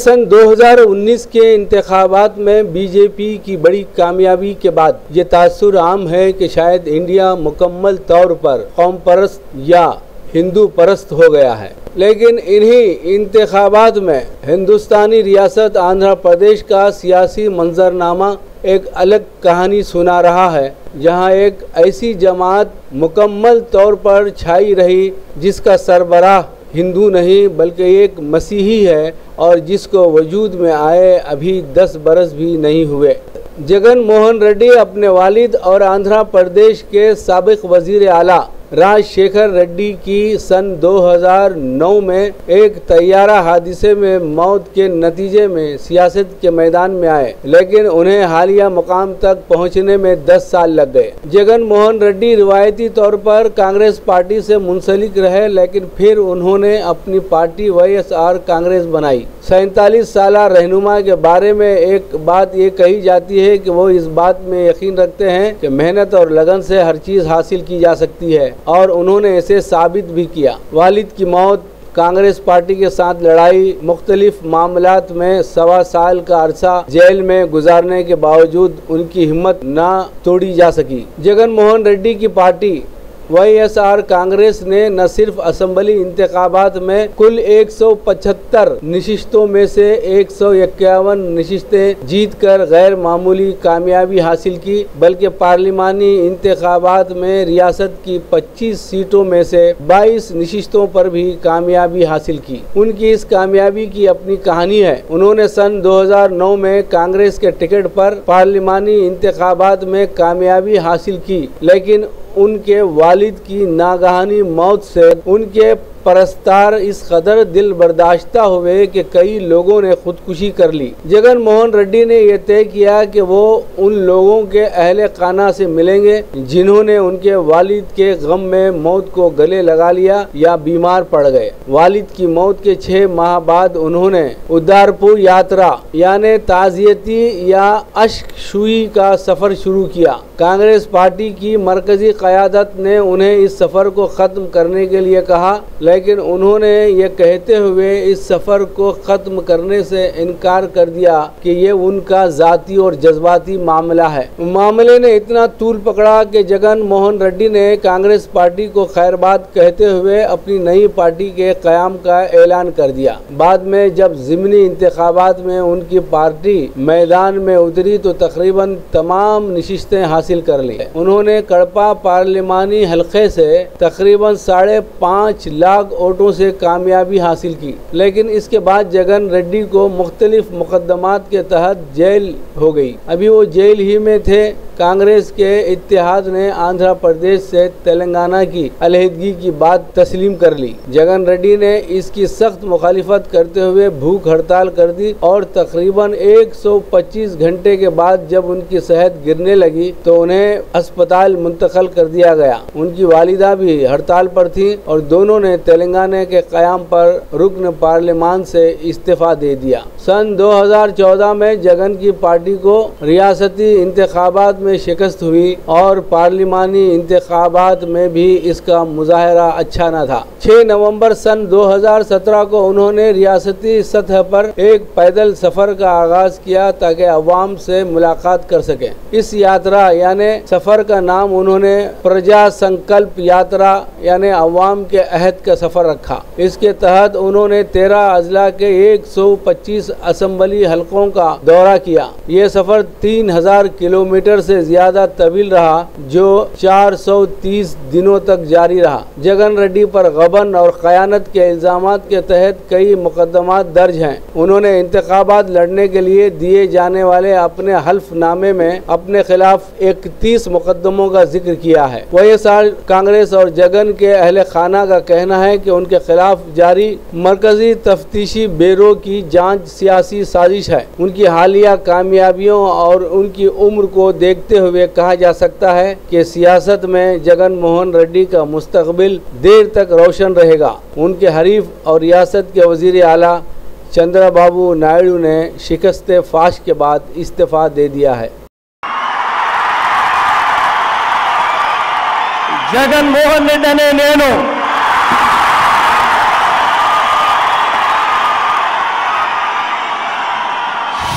सन 2019 के इंतखाबात में बीजेपी की बड़ी कामयाबी के बाद ये तासुर आम है कि शायद इंडिया मुकम्मल तौर पर कौम परस्त या हिंदू परस्त हो गया है। लेकिन इन्हीं इंतखाबात में हिंदुस्तानी रियासत आंध्र प्रदेश का सियासी मंजरनामा एक अलग कहानी सुना रहा है, जहां एक ऐसी जमात मुकम्मल तौर पर छाई रही जिसका सरबराह हिंदू नहीं बल्कि एक मसीही है और जिसको वजूद में आए अभी 10 बरस भी नहीं हुए। जगन मोहन रेड्डी अपने वालिद और आंध्र प्रदेश के साबिक वजीर आला राजशेखर रेड्डी की सन 2009 में एक तैयारा हादसे में मौत के नतीजे में सियासत के मैदान में आए, लेकिन उन्हें हालिया मुकाम तक पहुंचने में 10 साल लग गए। जगन मोहन रेड्डी रिवायती तौर पर कांग्रेस पार्टी से मुंसलिक रहे, लेकिन फिर उन्होंने अपनी पार्टी वाईएसआर कांग्रेस बनाई। 47 साल रहनुमा के बारे में एक बात ये कही जाती है कि वो इस बात में यकीन रखते हैं कि मेहनत और लगन से हर चीज़ हासिल की जा सकती है, और उन्होंने इसे साबित भी किया। वालिद की मौत, कांग्रेस पार्टी के साथ लड़ाई, मुख्तलिफ मामलात में 1.25 साल का अरसा जेल में गुजारने के बावजूद उनकी हिम्मत ना तोड़ी जा सकी। जगन मोहन रेड्डी की पार्टी वाईएसआर कांग्रेस ने न सिर्फ असेंबली इंतखाबात में कुल 175 नशिस्तों में से 151 नशिस्तें जीतकर गैर मामूली कामयाबी हासिल की, बल्कि पार्लिमानी इंतखाबात में रियासत की 25 सीटों में से 22 नशिस्तों पर भी कामयाबी हासिल की। उनकी इस कामयाबी की अपनी कहानी है। उन्होंने सन 2009 में कांग्रेस के टिकट पर पार्लिमानी इंतखाबात में कामयाबी हासिल की, लेकिन उनके वालिद की नागहानी मौत से उनके परस्तार इस कदर दिल बर्दाश्ता हुए कि कई लोगों ने खुदकुशी कर ली। जगन मोहन रेड्डी ने यह तय किया कि वो उन लोगों के अहले खाना से मिलेंगे जिन्होंने उनके वालिद के गम में मौत को गले लगा लिया या बीमार पड़ गए। वालिद की मौत के 6 माह बाद उन्होंने उद्धारपुर यात्रा यानी ताज़ियती या अश्कशुई का सफ़र शुरू किया। कांग्रेस पार्टी की मरकजी क़यादत ने उन्हें इस सफ़र को ख़त्म करने के लिए कहा, लेकिन उन्होंने ये कहते हुए इस सफ़र को ख़त्म करने से इनकार कर दिया कि ये उनका ज़ाती और जज्बाती मामला है। मामले ने इतना तूल पकड़ा कि जगन मोहन रेड्डी ने कांग्रेस पार्टी को खैरबाद कहते हुए अपनी नई पार्टी के क़याम का ऐलान कर दिया। बाद में जब ज़िमनी इंतखाबात में उनकी पार्टी मैदान में उतरी तो तकरीबन तमाम नशिस्तें हासिल कर ली। उन्होंने कड़पा पार्लिमानी हल्के से तकरीबन 5.5 लाख वोटों से कामयाबी हासिल की, लेकिन इसके बाद जगन रेड्डी को मुख्तलिफ मुकदमात के तहत जेल हो गई। अभी वो जेल ही में थे। कांग्रेस के इत्तेहाद ने आंध्र प्रदेश से तेलंगाना की अलहदगी की बात तस्लीम कर ली। जगन रेड्डी ने इसकी सख्त मुखालिफत करते हुए भूख हड़ताल कर दी और तकरीबन 125 घंटे के बाद जब उनकी सेहत गिरने लगी तो उन्हें अस्पताल मुंतकिल कर दिया गया। उनकी वालिदा भी हड़ताल पर थी और दोनों ने तेलंगाना के क़याम पर रुकन पार्लिमान से इस्तीफा दे दिया। सन 2014 में जगन की पार्टी को रियासती इंतखाबात में शिकस्त हुई और पार्लिमानी इंतखाबात में भी इसका मुजाहरा अच्छा न था। 6 नवंबर सन 2017 को उन्होंने रियासती सतह पर एक पैदल सफ़र का आगाज किया ताकि अवाम से मुलाकात कर सकें। इस यात्रा यानी सफ़र का नाम उन्होंने प्रजा संकल्प यात्रा यानी अवाम के अहद का सफ़र रखा। इसके तहत उन्होंने 13 अजला के 125 असेंबली हलकों का दौरा किया। ये सफ़र 3000 किलोमीटर से ज़्यादा तवील रहा, जो 430 दिनों तक जारी रहा। जगन रेड्डी पर गबन और ख़यानत के इल्ज़ामात के तहत कई मुकदमात दर्ज हैं। उन्होंने इंतखाबात लड़ने के लिए दिए जाने वाले अपने हल्फनामे में अपने खिलाफ 31 मुकदमों का जिक्र किया है। वाईएसआर कांग्रेस और जगन के अहले खाना का कहना है कि उनके खिलाफ जारी मरकजी तफ्तीशी ब्यूरो की जांच सियासी साजिश है। उनकी हालिया कामयाबियों और उनकी उम्र को देखते हुए कहा जा सकता है कि सियासत में जगन मोहन रेड्डी का मुस्तकबिल देर तक रोशन रहेगा। उनके हरीफ और रियासत के वजीर आला चंद्रबाबू नायडू ने शिकस्त फाश के बाद इस्तीफा दे दिया है। जगन मोहन रेड्डी अने नेनु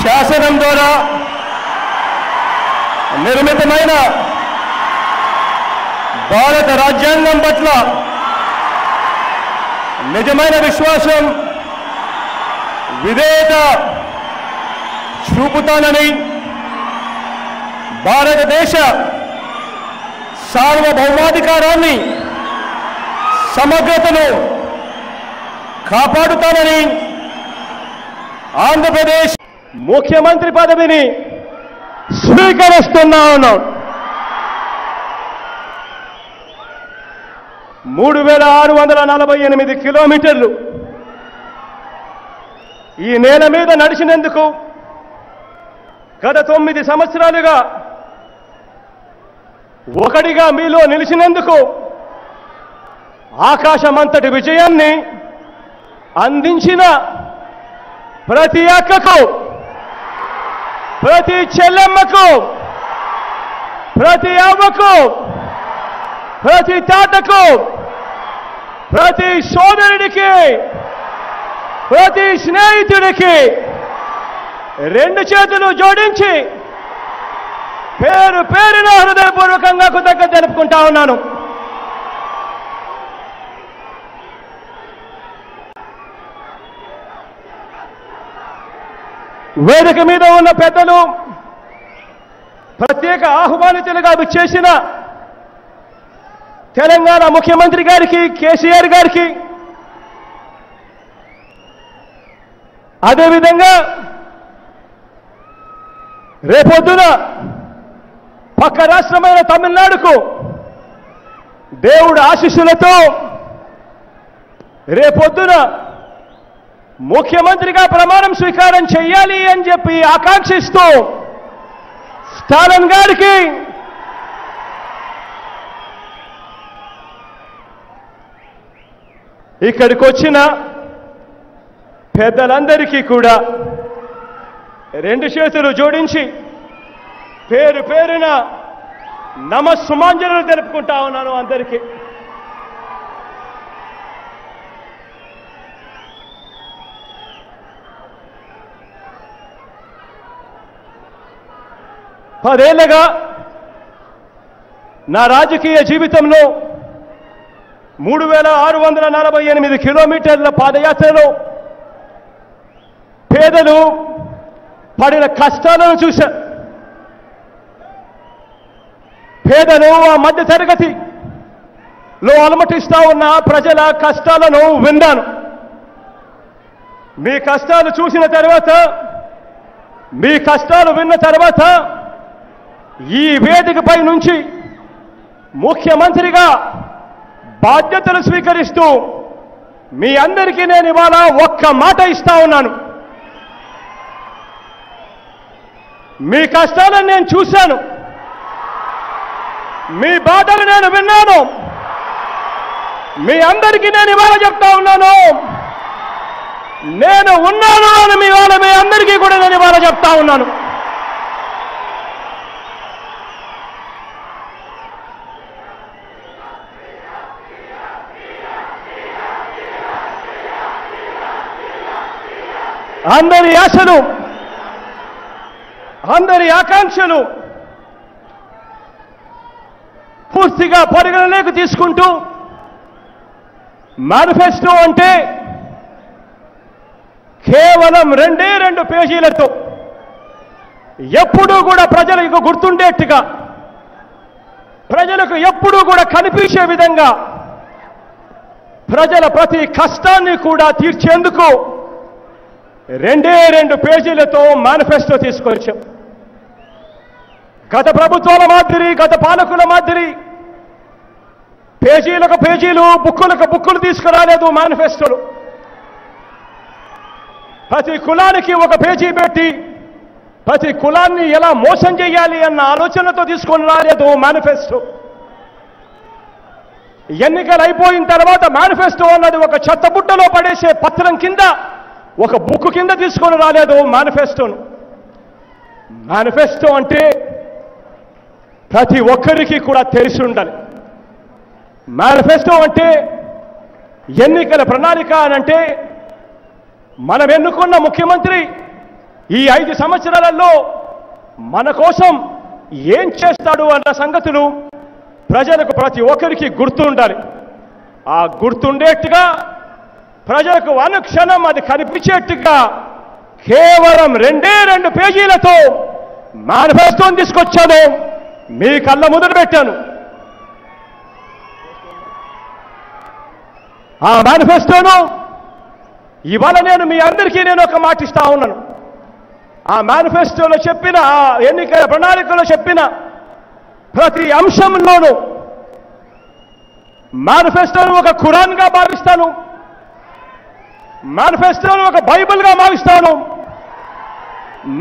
శాసనం ద్వారా నిర్మితమైన భారత రాజ్యాంగం పట్ల నిజమైన విశ్వాసం విధేయత చూపుతానని భారతదేశ సార్వభౌమాధికారాన్ని సమగ్రతను కాపాడుతానని ఆంధ్రప్రదేశ్ ముఖ్యమంత్రి పదవిని స్వీకరిస్తున్నాను. 3648 కిలోమీటర్లు ఈ నేల మీద నడిచినందుకు గత 9 సంవత్సరాలుగా ఒకటిగా మీలో నిలిచినందుకు ఆకాశమంతటి విజయాన్ని అందించిన ప్రతి అక్కకు, ప్రతి చెల్లెమ్మకు, ప్రతి అవ్వకు, ప్రతి తాతకు, ప్రతి సోదరుడికి, ప్రతి స్నేహితుడికి 2 చేతులు జోడించి పేరు పేరున హృదయపూర్వకంగా కృతజ్ఞత తెలుపుకుంటా ఉన్నాను. వేదిక మీద ఉన్న పెద్దలు, ప్రత్యేక ఆహ్వానితులుగా విచ్చేసిన తెలంగాణ ముఖ్యమంత్రి గారికి, కేసీఆర్ గారికి, అదేవిధంగా రేపొద్దున పక్క రాష్ట్రమైన తమిళనాడుకు దేవుడి ఆశీస్సులతో రేపొద్దున ముఖ్యమంత్రిగా ప్రమాణం స్వీకారం చేయాలి అని చెప్పి ఆకాంక్షిస్తూ స్టాలిన్ గారికి, ఇక్కడికి వచ్చిన పెద్దలందరికీ కూడా 2 చేతులు జోడించి పేరు పేరున నమస్సుమాంజలు తెలుపుకుంటా ఉన్నాను అందరికీ. పదేళ్లుగా నా రాజకీయ జీవితంలో 3648 కిలోమీటర్ల పాదయాత్రలో పేదలు పడిన కష్టాలను చూశా. పేదలు, ఆ మధ్య తరగతిలో అలమటిస్తా ఉన్న ప్రజల కష్టాలను విన్నాను. మీ కష్టాలు చూసిన తర్వాత, మీ కష్టాలు విన్న తర్వాత ఈ వేదికపై నుంచి ముఖ్యమంత్రిగా బాధ్యతలు స్వీకరిస్తూ మీ అందరికీ నేను ఇవాళ ఒక్క మాట ఇస్తా ఉన్నాను. మీ కష్టాలను నేను చూశాను, మీ బాధలు నేను విన్నాను. మీ అందరికీ నేను ఇవాళ చెప్తా ఉన్నాను, నేను ఉన్నాను అని మీ అందరికీ కూడా నేను ఇవాళ చెప్తా ఉన్నాను. అందరి ఆశలు, అందరి ఆకాంక్షలు పూర్తిగా పరిగణలోకి తీసుకుంటూ మేనిఫెస్టో అంటే కేవలం 2 పేజీలతో ఎప్పుడూ కూడా ప్రజలకు గుర్తుండేట్టుగా, ప్రజలకు ఎప్పుడూ కూడా కనిపించే విధంగా ప్రజల ప్రతి కష్టాన్ని కూడా తీర్చేందుకు 2 పేజీలతో మేనిఫెస్టో తీసుకొచ్చాం. గత ప్రభుత్వాల మాదిరి, గత పాలకుల మాదిరి పేజీలకు పేజీలు, బుక్కులకు బుక్కులు తీసుకురాలేదు మేనిఫెస్టోలు. ప్రతి కులానికి ఒక పేజీ పెట్టి ప్రతి కులాన్ని ఎలా మోసం చేయాలి అన్న ఆలోచనతో తీసుకొని రాలేదు మేనిఫెస్టో. ఎన్నికలు అయిపోయిన తర్వాత మేనిఫెస్టో అన్నది ఒక చెత్తబుట్టలో పడేసే పత్రం కింద, ఒక బుక్ కింద తీసుకొని రాలేదు మేనిఫెస్టోను. మేనిఫెస్టో అంటే ప్రతి ఒక్కరికి కూడా తెలిసి ఉండాలి. మేనిఫెస్టో అంటే ఎన్నికల ప్రణాళిక అనంటే మనం ఎన్నుకున్న ముఖ్యమంత్రి ఈ 5 సంవత్సరాలలో మన కోసం ఏం చేస్తాడు అన్న సంగతులు ప్రజలకు ప్రతి ఒక్కరికి గుర్తుండాలి. ఆ గుర్తుండేట్టుగా ప్రజలకు అనుక్షణం అది కనిపించేట్టుగా కేవలం 2 పేజీలతో మేనిఫెస్టోని తీసుకొచ్చాను, మీ కళ్ళ ముందు పెట్టాను. ఆ మేనిఫెస్టోను ఇవాళ మీ అందరికీ ఒక మాట ఇస్తా ఉన్నాను. ఆ మేనిఫెస్టోలో చెప్పిన, ఆ ఎన్నికల ప్రణాళికలో చెప్పిన ప్రతి అంశంలోనూ మేనిఫెస్టోను ఒక ఖురాన్గా భావిస్తాను, మేనిఫెస్టోను ఒక బైబిల్గా భావిస్తాను,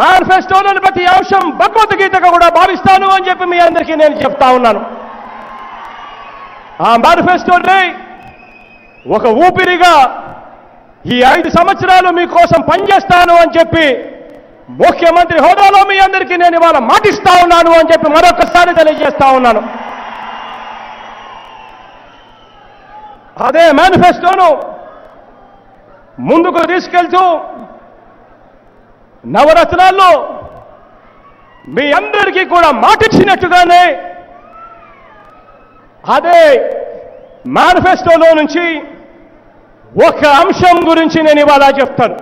మేనిఫెస్టోలోని ప్రతి అంశం భగవద్గీతగా కూడా భావిస్తాను అని చెప్పి మీ అందరికీ నేను చెప్తా ఉన్నాను. ఆ మేనిఫెస్టోని ఒక ఊపిరిగా ఈ 5 సంవత్సరాలు మీకోసం పనిచేస్తాను అని చెప్పి ముఖ్యమంత్రి హోదాలో మీ అందరికీ నేను ఇవాళ మాటిస్తా ఉన్నాను అని చెప్పి మరొకసారి తెలియజేస్తా ఉన్నాను. అదే మేనిఫెస్టోను ముందుకు తీసుకెళ్తూ నవరత్నాల్లో మీ అందరికీ కూడా మాటిచ్చినట్టుగానే అదే మేనిఫెస్టోలో నుంచి ఒక అంశం గురించి నేను ఇవాళ చెప్తాను.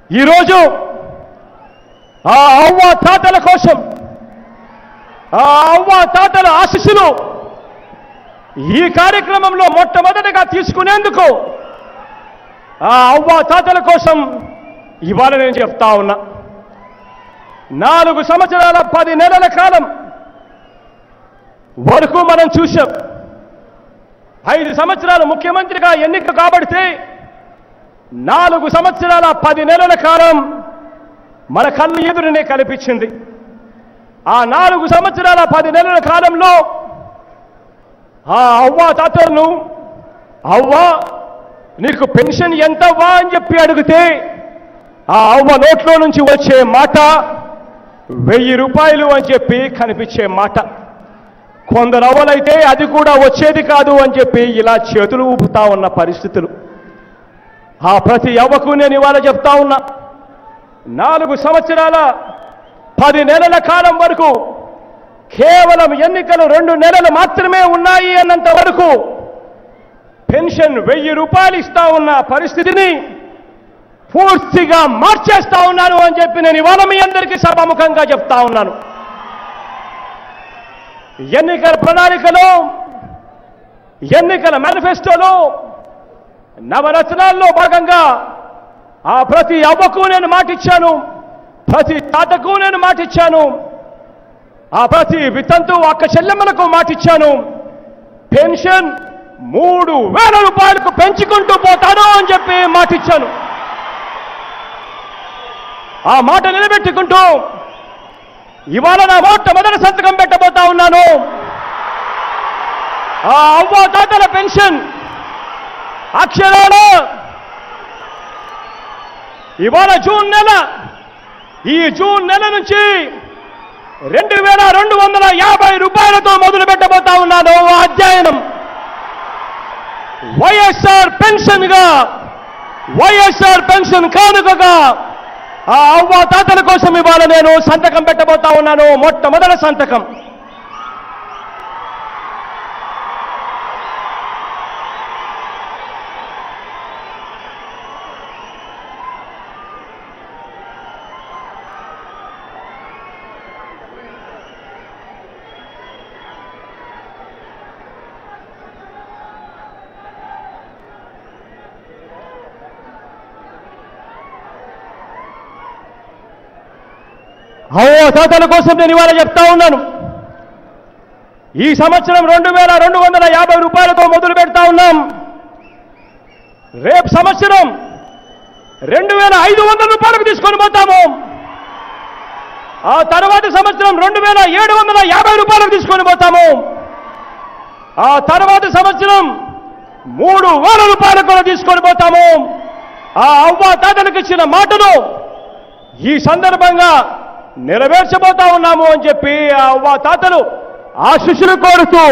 ఈరోజు ఆ అవ్వ తాతల కోసం, ఆ అవ్వ తాతల ఆశీస్సులు ఈ కార్యక్రమంలో మొట్టమొదటిగా తీసుకునేందుకు ఆ అవ్వ తాతల కోసం ఇవాళ నేను చెప్తా ఉన్నా. 4 సంవత్సరాల 10 నెలల కాలం వరకు మనం చూశాం. 5 సంవత్సరాలు ముఖ్యమంత్రిగా ఎన్నిక కాబడితే 4 సంవత్సరాల 10 నెలల కాలం మన కళ్ళు ఎదురునే కనిపించింది. ఆ 4 సంవత్సరాల 10 నెలల కాలంలో ఆ అవ్వ తాతలను, అవ్వ నీకు పెన్షన్ ఎంతవ్వా అని చెప్పి అడిగితే ఆ అవ్వ నోట్లో నుంచి వచ్చే మాట 1000 రూపాయలు అని చెప్పి కనిపించే మాట. కొందరు అవ్వలైతే అది కూడా వచ్చేది కాదు అని చెప్పి ఇలా చేతులు ఊపుతా ఉన్న పరిస్థితులు. ఆ ప్రతి అవ్వకు నేను ఇవాళ చెప్తా ఉన్నా, 4 సంవత్సరాల 10 నెలల కాలం వరకు కేవలం ఎన్నికలు 2 నెలలు మాత్రమే ఉన్నాయి అన్నంత వరకు పెన్షన్ 1000 రూపాయలు ఇస్తా ఉన్న పరిస్థితిని పూర్తిగా మార్చేస్తా ఉన్నాను అని చెప్పి నేను ఇవాళ మీ అందరికీ సభాముఖంగా చెప్తా ఉన్నాను. ఎన్నికల ప్రణాళికలో, ఎన్నికల మేనిఫెస్టోలో, నవరత్నాల్లో భాగంగా ఆ ప్రతి అవ్వకు నేను మాటిచ్చాను, ప్రతి తాతకు నేను మాటిచ్చాను, ఆ ప్రతి వితంతు అక్క చెల్లెమ్మలకు మాటిచ్చాను. పెన్షన్ 3000 రూపాయలకు పెంచుకుంటూ పోతాను అని చెప్పి మాటిచ్చాను. ఆ మాట నిలబెట్టుకుంటూ ఇవాళ నా మొట్టమొదటి సంతకం పెట్టబోతా ఉన్నాను. ఆ అవ్వ తాతల పెన్షన్ అక్షరాల ఇవాళ ఈ జూన్ నెల నుంచి 2250 రూపాయలతో మొదలు పెట్టబోతా ఉన్నాను. అధ్యయనం వైఎస్ఆర్ పెన్షన్గా, వైఎస్ఆర్ పెన్షన్ కానుకగా ఆ అవ్వ తాతల కోసం ఇవాళ నేను సంతకం పెట్టబోతా ఉన్నాను. మొట్టమొదటి సంతకం. అవ్వ తాతల కోసం నేను ఇవాళ చెప్తా ఉన్నాను. ఈ సంవత్సరం 2250 రూపాయలతో మొదలు పెడతా ఉన్నాం. రేపు సంవత్సరం 2500 రూపాయలకు తీసుకొని పోతాము. ఆ తర్వాత సంవత్సరం 2750 రూపాయలకు తీసుకొని పోతాము. ఆ తర్వాత సంవత్సరం 3000 రూపాయలకు కూడా తీసుకొని పోతాము. ఆ అవ్వ తాతలకు ఇచ్చిన మాటను ఈ సందర్భంగా నెరవేర్చబోతా ఉన్నాము అని చెప్పి ఆ అవ్వ తాతలు ఆశీస్సులు కోరుతూ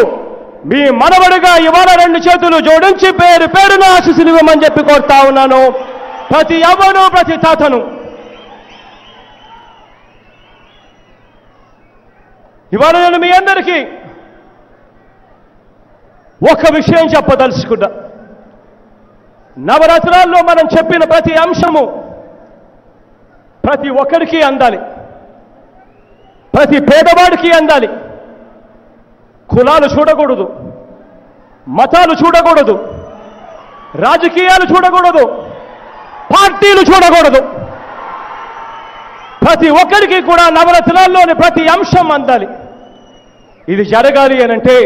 మీ మనవడిగా ఇవాళ 2 చేతులు జోడించి పేరున ఆశీస్సులు ఇవ్వమని చెప్పి కోరుతా ఉన్నాను. ప్రతి అవ్వను ప్రతి తాతను ఇవాళ నేను మీ అందరికీ ఒక విషయం చెప్పదలుచుకున్నా. నవరాత్రాల్లో మనం చెప్పిన ప్రతి అంశము ప్రతి ఒక్కరికి అందాలి, ప్రతి పేదవాడికి అందాలి. కులాలు చూడకూడదు, మతాలు చూడకూడదు, రాజకీయాలు చూడకూడదు, పార్టీలు చూడకూడదు. ప్రతి ఒక్కరికి కూడా నవరత్నాల్లోని ప్రతి అంశం అందాలి. ఇది జరగాలి అనంటే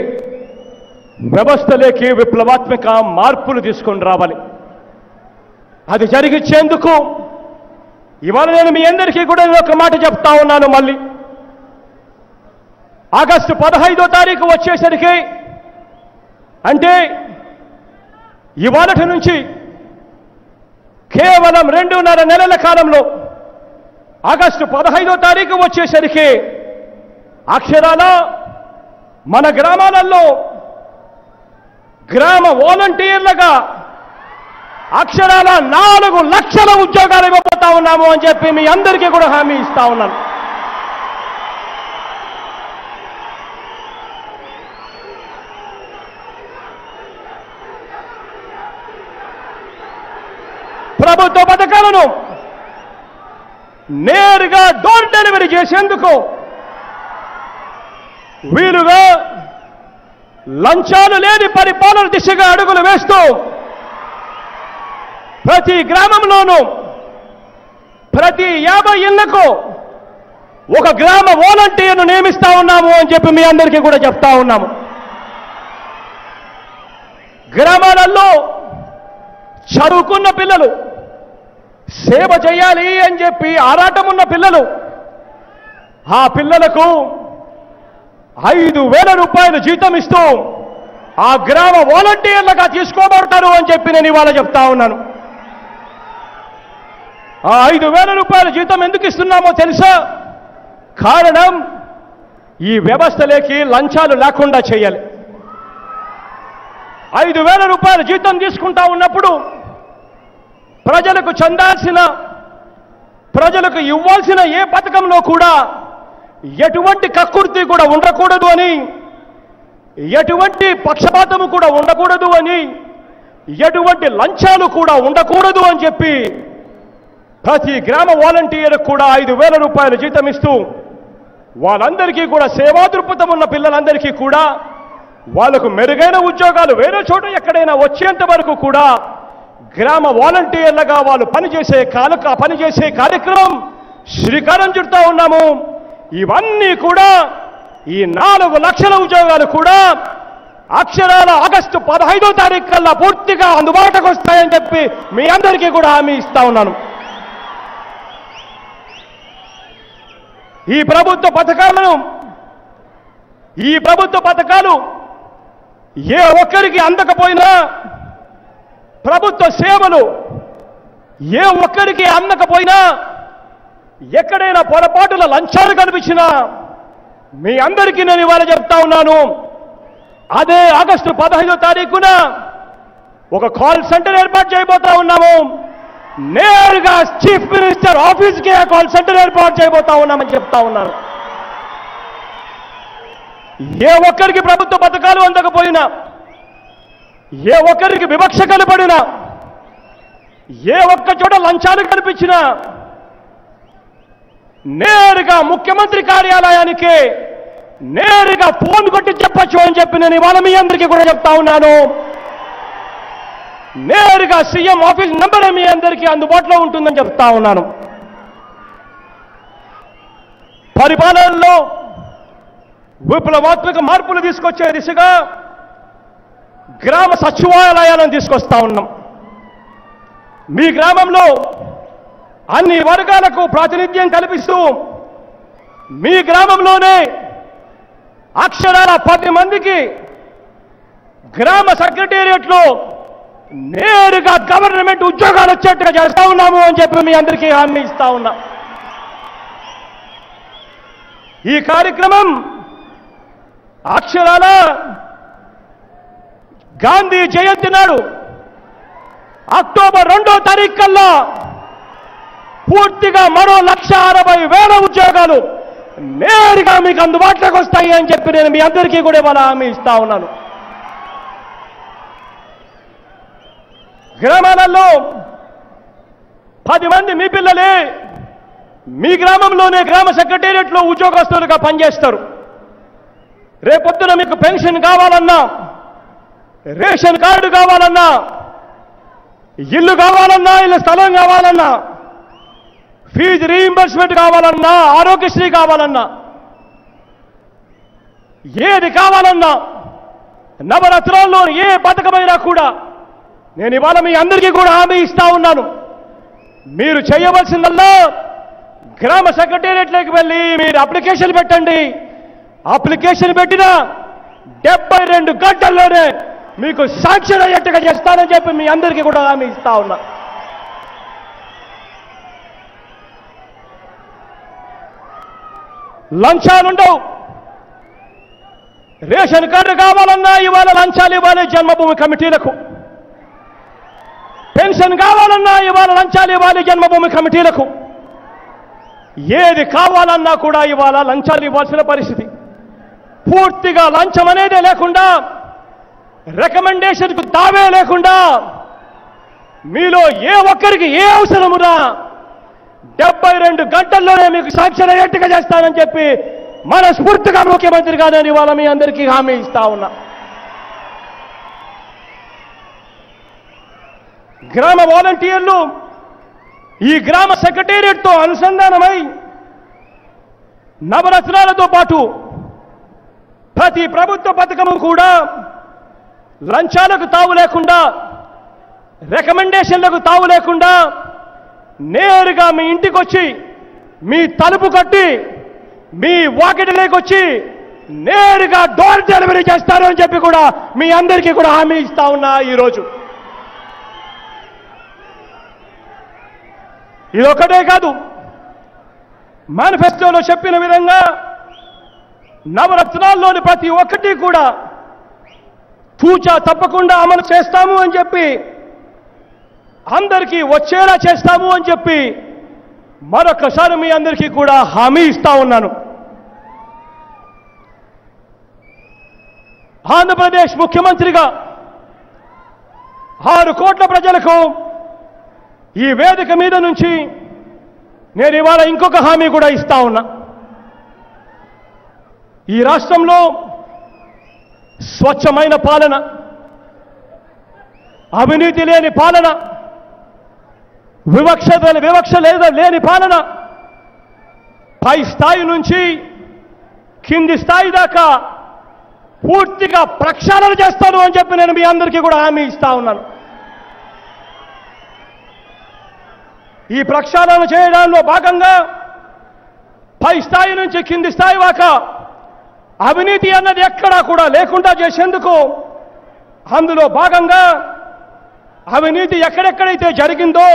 వ్యవస్థలోకి విప్లవాత్మక మార్పులు తీసుకొని రావాలి. అది జరిగించేందుకు ఇవాళ నేను మీ అందరికీ కూడా ఒక మాట చెప్తా ఉన్నాను. మళ్ళీ ఆగస్టు 15వ తారీఖు వచ్చేసరికి, అంటే ఇవాళటి నుంచి కేవలం 2.5 నెలల కాలంలో ఆగస్టు 15వ తారీఖు వచ్చేసరికి అక్షరాల మన గ్రామాలలో గ్రామ వాలంటీర్లుగా అక్షరాల 4 లక్షల ఉద్యోగాలు ఇవ్వబోతా ఉన్నాము అని చెప్పి మీ అందరికీ కూడా హామీ ఇస్తా ఉన్నాను. ప్రభుత్వ పథకాలను నేరుగా డోర్ డెలివరీ చేసేందుకు వీలుగా లంచాలు లేని పరిపాలన దిశగా అడుగులు వేస్తూ ప్రతి గ్రామంలోనూ ప్రతి 50 ఇళ్లకు ఒక గ్రామ వాలంటీర్ను నియమిస్తా ఉన్నాము అని చెప్పి మీ అందరికీ కూడా చెప్తా ఉన్నాము. గ్రామాలలో చదువుకున్న పిల్లలు, సేవ చేయాలి అని చెప్పి ఆరాటం ఉన్న పిల్లలు, ఆ పిల్లలకు 5,000 రూపాయలు జీతం ఇస్తూ ఆ గ్రామ వాలంటీర్లుగా తీసుకోబడతారు అని చెప్పి నేను ఇవాళ చెప్తా ఉన్నాను. ఆ 5,000 రూపాయల జీతం ఎందుకు ఇస్తున్నామో తెలుసా? కారణం ఈ వ్యవస్థలోకి లంచాలు లేకుండా చేయాలి. 5,000 రూపాయల జీతం తీసుకుంటా ఉన్నప్పుడు ప్రజలకు చెందాల్సిన, ప్రజలకు ఇవ్వాల్సిన ఏ పథకంలో కూడా ఎటువంటి కక్కుర్తి కూడా ఉండకూడదు అని, ఎటువంటి పక్షపాతము కూడా ఉండకూడదు అని, ఎటువంటి లంచాలు కూడా ఉండకూడదు అని చెప్పి ప్రతి గ్రామ వాలంటీర్కు కూడా 5,000 రూపాయలు జీతం ఇస్తూ వాళ్ళందరికీ కూడా సేవా దృక్పథం ఉన్న పిల్లలందరికీ కూడా వాళ్లకు మెరుగైన ఉద్యోగాలు వేరే చోట ఎక్కడైనా వచ్చేంత వరకు కూడా గ్రామ వాలంటీర్లుగా వాళ్ళు పనిచేసే కార్యక్రమం శ్రీకారం చుడతా ఉన్నాము. ఇవన్నీ కూడా ఈ 4 లక్షల ఉద్యోగాలు కూడా అక్షరాల ఆగస్టు 15వ తారీఖు కల్లా పూర్తిగా అందుబాటుకు వస్తాయని చెప్పి మీ అందరికీ కూడా హామీ ఇస్తా ఉన్నాను. ఈ ప్రభుత్వ పథకాలు ఏ ఒక్కరికి అందకపోయినా, ప్రభుత్వ సేవలు ఏ ఒక్కరికి అందకపోయినా, ఎక్కడైనా పొరపాటుల లంచాలు కనిపించినా మీ అందరికీ నేను ఇవాళ చెప్తా ఉన్నాను. అదే ఆగస్టు 15వ తారీఖున ఒక కాల్ సెంటర్ ఏర్పాటు చేయబోతా ఉన్నాము. నేరుగా చీఫ్ మినిస్టర్ ఆఫీస్కి ఆ కాల్ సెంటర్ ఏర్పాటు చేయబోతా ఉన్నామని చెప్తా ఉన్నాను. ఏ ఒక్కరికి ప్రభుత్వ పథకాలు అందకపోయినా, ఏ ఒక్కరికి వివక్ష కనపడినా, ఏ ఒక్క చోట లంచాలు కనిపించినా నేరుగా ముఖ్యమంత్రి కార్యాలయానికి నేరుగా ఫోన్ కొట్టి చెప్పచ్చు అని చెప్పి నేను ఇవాళ మీ అందరికీ కూడా చెప్తా ఉన్నాను. నేరుగా సీఎం ఆఫీస్ నంబర్ మీ అందరికీ అందుబాటులో ఉంటుందని చెప్తా ఉన్నాను. పరిపాలనలో విప్లవాత్మక మార్పులు తీసుకొచ్చే దిశగా గ్రామ సచివాలయాలను తీసుకొస్తా ఉన్నాం. మీ గ్రామంలో అన్ని వర్గాలకు ప్రాతినిధ్యం కల్పిస్తూ మీ గ్రామంలోనే అక్షరాల 10 మందికి గ్రామ సెక్రటేరియట్లో నేరుగా గవర్నమెంట్ ఉద్యోగాలు వచ్చేట్టుగా చేస్తా ఉన్నాము అని చెప్పి మీ అందరికీ హామీ ఇస్తా ఉన్నా. ఈ కార్యక్రమం అక్షరాల గాంధీ జయంతి నాడు అక్టోబర్ 2వ తారీఖు కల్లా పూర్తిగా మరో 1,60,000 ఉద్యోగాలు నేరుగా మీకు అందుబాటులోకి వస్తాయి అని చెప్పి నేను మీ అందరికీ కూడా ఇవాళ హామీ ఇస్తా ఉన్నాను. గ్రామాలలో 10 మంది మీ పిల్లలే మీ గ్రామంలోనే గ్రామ సెక్రటేరియట్లో ఉద్యోగస్తులుగా పనిచేస్తారు. రేపొద్దున మీకు పెన్షన్ కావాలన్నా, రేషన్ కార్డు కావాలన్నా, ఇల్లు కావాలన్నా, ఇల్లు స్థలం కావాలన్నా, ఫీజు రీయింబర్స్మెంట్ కావాలన్నా, ఆరోగ్యశ్రీ కావాలన్నా, ఏది కావాలన్నా, నవరత్నాల్లో ఏ పథకమైనా కూడా నేను ఇవాళ మీ అందరికీ కూడా హామీ ఇస్తా ఉన్నాను. మీరు చేయవలసిందల్లా గ్రామ సెక్రటేరియట్లోకి వెళ్ళి మీరు అప్లికేషన్ పెట్టండి. అప్లికేషన్ పెట్టిన 72 గంటల్లోనే మీకు శాంక్షన్ అయ్యేట్టుగా చేస్తానని చెప్పి మీ అందరికీ కూడా హామీ ఇస్తా ఉన్నా. లంచాలుండవు. రేషన్ కార్డు కావాలన్నా ఇవాళ లంచాలు ఇవ్వాలి జన్మభూమి కమిటీలకు. పెన్షన్ కావాలన్నా ఇవాళ లంచాలు ఇవ్వాలి జన్మభూమి కమిటీలకు. ఏది కావాలన్నా కూడా ఇవాళ లంచాలు ఇవ్వాల్సిన పరిస్థితి. పూర్తిగా లంచం అనేదే లేకుండా, రికమెండేషన్కు దావే లేకుండా మీలో ఏ ఒక్కరికి ఏ అవసరమున్నా 72 గంటల్లోనే మీకు శాంక్షన్ అయ్యేట్టుగా చేస్తానని చెప్పి మనస్ఫూర్తిగా ముఖ్యమంత్రిగా నేను ఇవాళ మీ అందరికీ హామీ ఇస్తా ఉన్నా. గ్రామ వాలంటీర్లు ఈ గ్రామ సెక్రటేరియట్తో అనుసంధానమై నవరత్నాలతో పాటు ప్రతి ప్రభుత్వ పథకము కూడా లంచాలకు తావు లేకుండా, రికమెండేషన్లకు తావు లేకుండా నేరుగా మీ ఇంటికి వచ్చి, మీ తలుపు కట్టి, మీ వాకిటిలోకి వచ్చి నేరుగా డోర్ డెలివరీ చేస్తారు అని చెప్పి కూడా మీ అందరికీ కూడా హామీ ఇస్తా ఉన్నా. ఈరోజు ఇదొక్కటే కాదు, మేనిఫెస్టోలో చెప్పిన విధంగా నవరత్నాల్లోని ప్రతి ఒక్కటి కూడా తూచా తప్పకుండా అమలు చేస్తాము అని చెప్పి, అందరికీ వచ్చేలా చేస్తాము అని చెప్పి మరొకసారి మీ అందరికీ కూడా హామీ ఇస్తా ఉన్నాను. ఆంధ్రప్రదేశ్ ముఖ్యమంత్రిగా 6 కోట్ల ప్రజలకు ఈ వేదిక మీద నుంచి నేను ఇవాళ ఇంకొక హామీ కూడా ఇస్తా ఉన్నా. ఈ రాష్ట్రంలో స్వచ్ఛమైన పాలన, అవినీతి లేని పాలన, వివక్ష లేని పాలన, పై స్థాయి నుంచి కింది స్థాయి దాకా పూర్తిగా ప్రక్షాళన చేస్తాను అని చెప్పి నేను మీ అందరికీ కూడా హామీ ఇస్తా ఉన్నాను. ఈ ప్రక్షాళన చేయడంలో భాగంగా పై స్థాయి నుంచి కింది స్థాయి దాకా అవినీతి అన్నది ఎక్కడా కూడా లేకుండా చేసేందుకు, అందులో భాగంగా అవినీతి ఎక్కడెక్కడైతే జరిగిందో,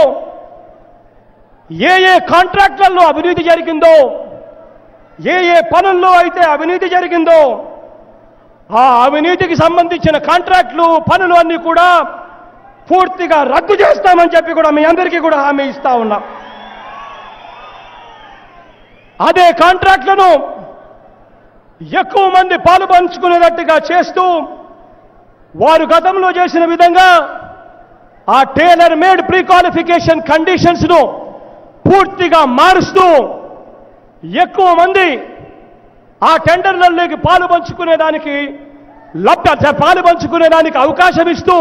ఏ ఏ కాంట్రాక్టులలో అవినీతి జరిగిందో, ఏ ఏ పనుల్లో అయితే అవినీతి జరిగిందో ఆ అవినీతికి సంబంధించిన కాంట్రాక్టులు, పనులు అన్నీ కూడా పూర్తిగా రద్దు చేస్తామని చెప్పి కూడా మీ అందరికీ కూడా హామీ ఇస్తా ఉన్నా. అదే కాంట్రాక్టులను ఎక్కువ మంది పాలు పంచుకునేటట్టుగా చేస్తూ, వారు గతంలో చేసిన విధంగా ఆ tailor made pre qualification conditions ను పూర్తిగా మారుస్తూ ఎక్కువ మంది ఆ టెండర్లలోకి పాలు పంచుకునేదానికి అవకాశం ఇస్తూ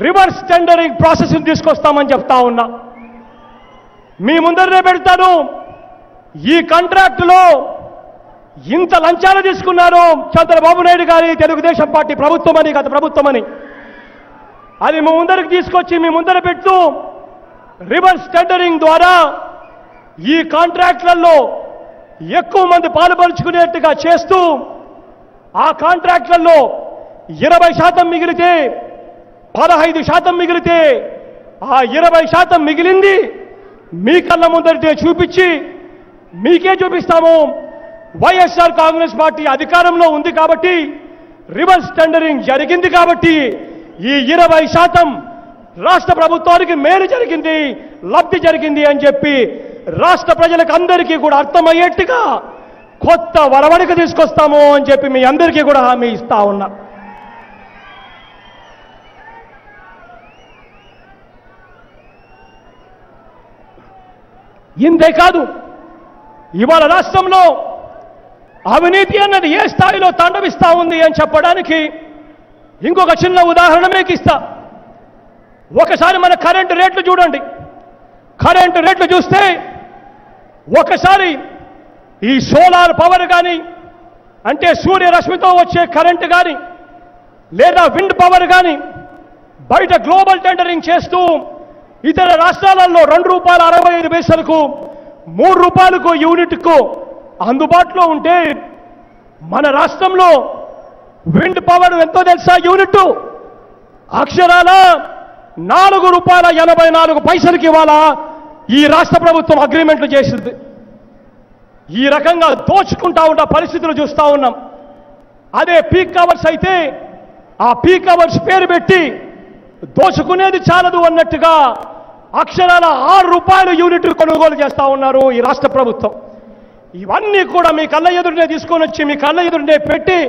రివర్స్ టెండరింగ్ ప్రాసెస్ తీసుకొస్తామని చెప్తా ఉన్నా. మీ ముందరనే పెడతాను, ఈ కాంట్రాక్టులో ఇంత లంచాలు తీసుకున్నారు చంద్రబాబు నాయుడు గారి తెలుగుదేశం పార్టీ ప్రభుత్వమని, గత ప్రభుత్వమని, అది మీ ముందరికి తీసుకొచ్చి మీ ముందర పెడుతూ రివర్స్ టెండరింగ్ ద్వారా ఈ కాంట్రాక్టులలో ఎక్కువ మంది పాలుపంచుకునేట్టుగా చేస్తూ, ఆ కాంట్రాక్టులలో 20% మిగిలితే 15% మిగిలితే ఆ 20% మిగిలింది మీ కళ్ళ ముందరితే చూపించి, మీకే చూపిస్తాము, వైఎస్ఆర్ కాంగ్రెస్ పార్టీ అధికారంలో ఉంది కాబట్టి, రివర్స్ టెండరింగ్ జరిగింది కాబట్టి ఈ 20% రాష్ట్ర ప్రభుత్వానికి మేలు జరిగింది, లబ్ధి జరిగింది అని చెప్పి రాష్ట్ర ప్రజలకు అందరికీ కూడా అర్థమయ్యేట్టుగా కొత్త వరవడిక తీసుకొస్తాము అని చెప్పి మీ అందరికీ కూడా హామీ ఇస్తా ఉన్నా. ఇంతే కాదు, ఇవాళ రాష్ట్రంలో అవినీతి అన్నది ఏ స్థాయిలో తాండవిస్తా ఉంది అని చెప్పడానికి ఇంకొక చిన్న ఉదాహరణ మీకు ఇస్తా. ఒకసారి మన కరెంటు రేట్లు చూడండి. కరెంటు రేట్లు చూస్తే ఒకసారి ఈ సోలార్ పవర్ కానీ, అంటే సూర్యరశ్మితో వచ్చే కరెంటు కానీ, లేదా విండ్ పవర్ కానీ బయట గ్లోబల్ టెండరింగ్ చేస్తూ ఇతర రాష్ట్రాలలో ₹2.65 ₹3 యూనిట్కు అందుబాటులో ఉంటే మన రాష్ట్రంలో విండ్ పవర్ ఎంతో తెలుసా? యూనిట్ అక్షరాల ₹4.84 ఇవాళ ఈ రాష్ట్ర ప్రభుత్వం అగ్రిమెంట్లు చేసింది. ఈ రకంగా దోచుకుంటా ఉన్న పరిస్థితులు చూస్తూ ఉన్నాం. అదే పీక్ అవర్స్ అయితే ఆ పీక్ అవర్స్ పేరు పెట్టి దోచుకునేది చాలదు అన్నట్టుగా అక్షరాల ₹6 యూనిట్ కొనుగోలు చేస్తా ఉన్నారు ఈ రాష్ట్ర ప్రభుత్వం. ఇవన్నీ కూడా మీ కళ్ళ ఎదురునే తీసుకొని వచ్చి మీ కళ్ళ ఎదురునే పెట్టి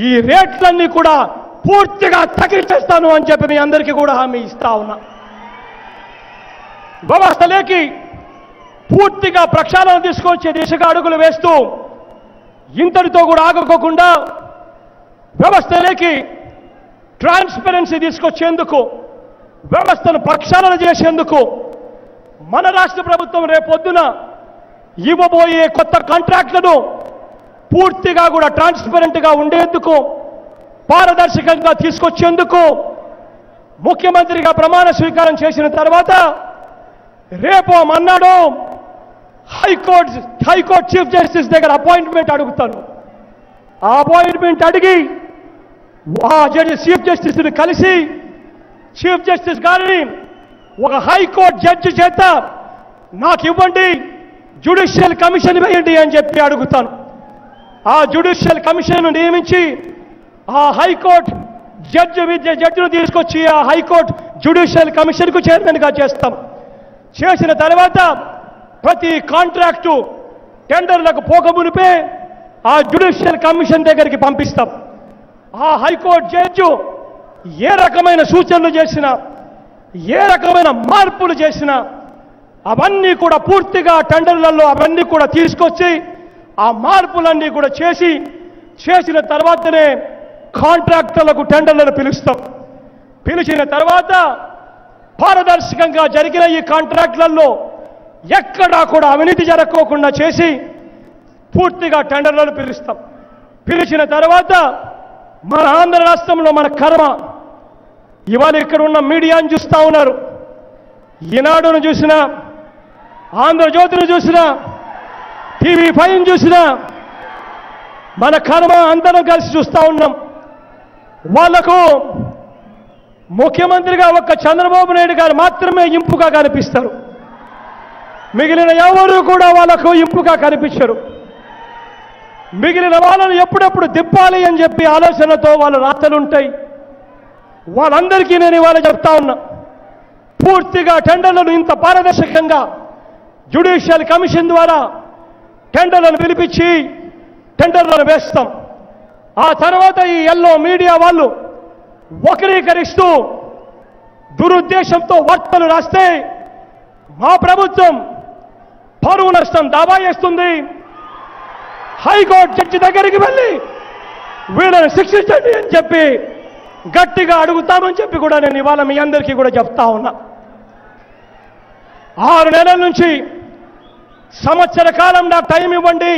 ఈ రేట్లన్నీ కూడా పూర్తిగా తగ్గించేస్తాను అని చెప్పి మీ అందరికీ కూడా హామీ ఇస్తా ఉన్నా. వ్యవస్థలోకి పూర్తిగా ప్రక్షాళన తీసుకొచ్చే దిశగా అడుగులు వేస్తూ ఇంతటితో కూడా ఆగకోకుండా వ్యవస్థలోకి ట్రాన్స్పరెన్సీ తీసుకొచ్చేందుకు, వ్యవస్థను ప్రక్షాళన చేసేందుకు మన రాష్ట్ర ప్రభుత్వం రేపొద్దున ఇవ్వబోయే కొత్త కాంట్రాక్ట్లను పూర్తిగా కూడా ట్రాన్స్పరెంట్గా ఉండేందుకు, పారదర్శకంగా తీసుకొచ్చేందుకు ముఖ్యమంత్రిగా ప్రమాణ స్వీకారం చేసిన తర్వాత రేపు మన్నాడు హైకోర్టు చీఫ్ జస్టిస్ దగ్గర అపాయింట్మెంట్ అడుగుతాను. ఆ అపాయింట్మెంట్ అడిగి ఆ చీఫ్ జస్టిస్ని కలిసి చీఫ్ జస్టిస్ గారిని ఒక హైకోర్టు జడ్జి చేత నాకు ఇవ్వండి, జ్యుడిషియల్ కమిషన్ వేయండి అని చెప్పి అడుగుతాను. ఆ జ్యుడిషియల్ కమిషన్ నియమించి ఆ హైకోర్టు జడ్జిను తీసుకొచ్చి ఆ హైకోర్టు జ్యుడిషియల్ కమిషన్కు చైర్మన్గా చేస్తాం. చేసిన తర్వాత ప్రతి కాంట్రాక్టు టెండర్లకు పోకమునిపే ఆ జ్యుడిషియల్ కమిషన్ దగ్గరికి పంపిస్తాం. ఆ హైకోర్టు జడ్జి ఏ రకమైన సూచనలు చేసినా, ఏ రకమైన మార్పులు చేసినా అవన్నీ కూడా పూర్తిగా టెండర్లలో అవన్నీ కూడా తీసుకొచ్చి ఆ మార్పులన్నీ కూడా చేసిన తర్వాతనే కాంట్రాక్టర్లకు టెండర్లను పిలుస్తాం. పిలిచిన తర్వాత పారదర్శకంగా జరిగిన ఈ కాంట్రాక్టులలో ఎక్కడా కూడా అవినీతి జరగకోకుండా చేసి పూర్తిగా టెండర్లను పిలుస్తాం. పిలిచిన తర్వాత మన ఆంధ్ర రాష్ట్రంలో మన కర్మ, ఇవాళ ఇక్కడ ఉన్న మీడియాను చూస్తూ ఉన్నారు. ఈనాడును చూసినా, ఆంధ్రజ్యోతిని చూసినా, TV5 చూసినా మన కర్మ అందరం కలిసి చూస్తూ ఉన్నాం. వాళ్లకు ముఖ్యమంత్రిగా ఒక్క చంద్రబాబు నాయుడు గారు మాత్రమే ఇంపుగా కనిపిస్తారు. మిగిలిన ఎవరు కూడా వాళ్ళకు ఇంపుగా కనిపించరు. మిగిలిన వాళ్ళను ఎప్పుడెప్పుడు దిప్పాలి అని చెప్పి ఆలోచనతో వాళ్ళ రాతలుంటాయి. వాళ్ళందరికీ నేను ఇవాళ చెప్తా ఉన్నా, పూర్తిగా టెండర్లను ఇంత పారదర్శకంగా జ్యుడిషియల్ కమిషన్ ద్వారా టెండర్లను పిలిపించి టెండర్లను వేస్తాం. ఆ తర్వాత ఈ ఎల్లో మీడియా వాళ్ళు వక్రీకరిస్తూ దురుద్దేశంతో వార్తలు రాస్తే మా ప్రభుత్వం పరువు నష్టం దావా చేస్తుంది. హైకోర్టు జడ్జి దగ్గరికి వెళ్ళి వీళ్ళని శిక్షించండి అని చెప్పి గట్టిగా అడుగుతామని చెప్పి కూడా నేను ఇవాళ మీ అందరికీ కూడా చెప్తా ఉన్నా. 6 నెలల నుంచి సంవత్సర కాలం నాకు టైం ఇవ్వండి,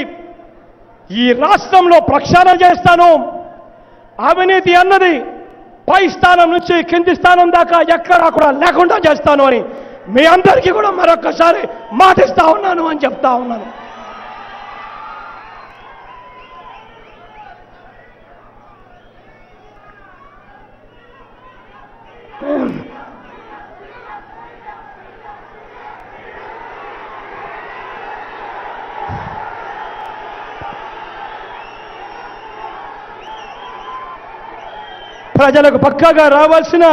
ఈ రాష్ట్రంలో ప్రక్షాళన చేస్తాను, అవినీతి అన్నది పై స్థానం నుంచి కింది స్థానం దాకా ఎక్కడా కూడా లేకుండా చేస్తాను అని మీ అందరికీ కూడా మరొకసారి మాటిస్తా ఉన్నాను అని చెప్తా ఉన్నాను. ప్రజలకు పక్కాగా రావాల్సిన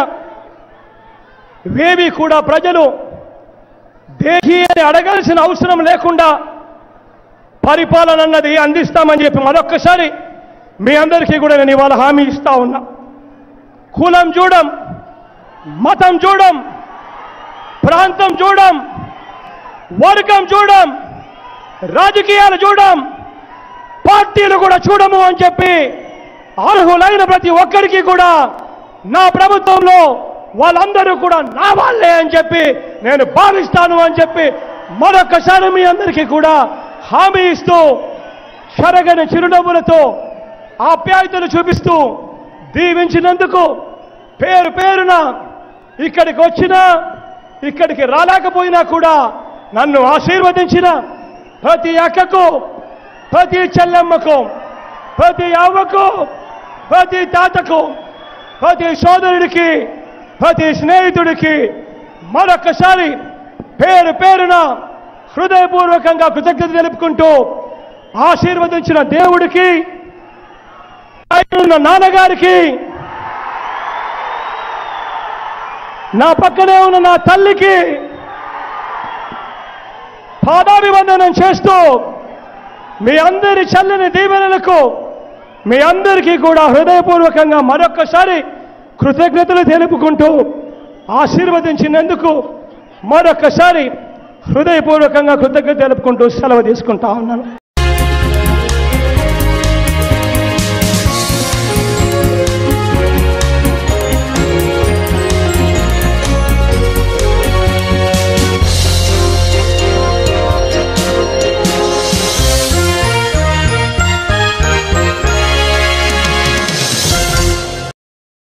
వేవి కూడా ప్రజలు దేహి అని అడగాల్సిన అవసరం లేకుండా పరిపాలన అన్నది అందిస్తామని చెప్పి మరొక్కసారి మీ అందరికీ కూడా నేను ఇవాళ హామీ ఇస్తా ఉన్నా. కులం చూడం, మతం చూడం, ప్రాంతం చూడం, వర్గం చూడం, రాజకీయాలు చూడం, పార్టీలు కూడా చూడము అని చెప్పి అర్హులైన ప్రతి ఒక్కరికి కూడా నా ప్రభుత్వంలో వాళ్ళందరూ కూడా నా వాళ్ళే అని చెప్పి నేను భావిస్తాను అని చెప్పి మరొకసారి మీ అందరికీ కూడా హామీ ఇస్తూ చెరగని చిరునవ్వులతో ఆప్యాయతను చూపిస్తూ దీవించినందుకు పేరు పేరున ఇక్కడికి వచ్చినా ఇక్కడికి రాలేకపోయినా కూడా నన్ను ఆశీర్వదించిన ప్రతి అక్కకు, ప్రతి చెల్లెమ్మకు, ప్రతి అవ్వకు, ప్రతి తాతకు, ప్రతి సోదరుడికి, ప్రతి స్నేహితుడికి మరొకసారి పేరు పేరున హృదయపూర్వకంగా కృతజ్ఞత తెలుపుకుంటూ ఆశీర్వదించిన దేవుడికి, ఉన్న నాన్నగారికి, నా పక్కనే ఉన్న నా తల్లికి పాదాభివందనం చేస్తూ మీ అందరి చల్లని దీవెనలకు మీ అందరికీ కూడా హృదయపూర్వకంగా మరొక్కసారి కృతజ్ఞతలు తెలుపుకుంటూ ఆశీర్వదించినందుకు మరొక్కసారి హృదయపూర్వకంగా కృతజ్ఞత తెలుపుకుంటూ సెలవు తీసుకుంటా ఉన్నాను.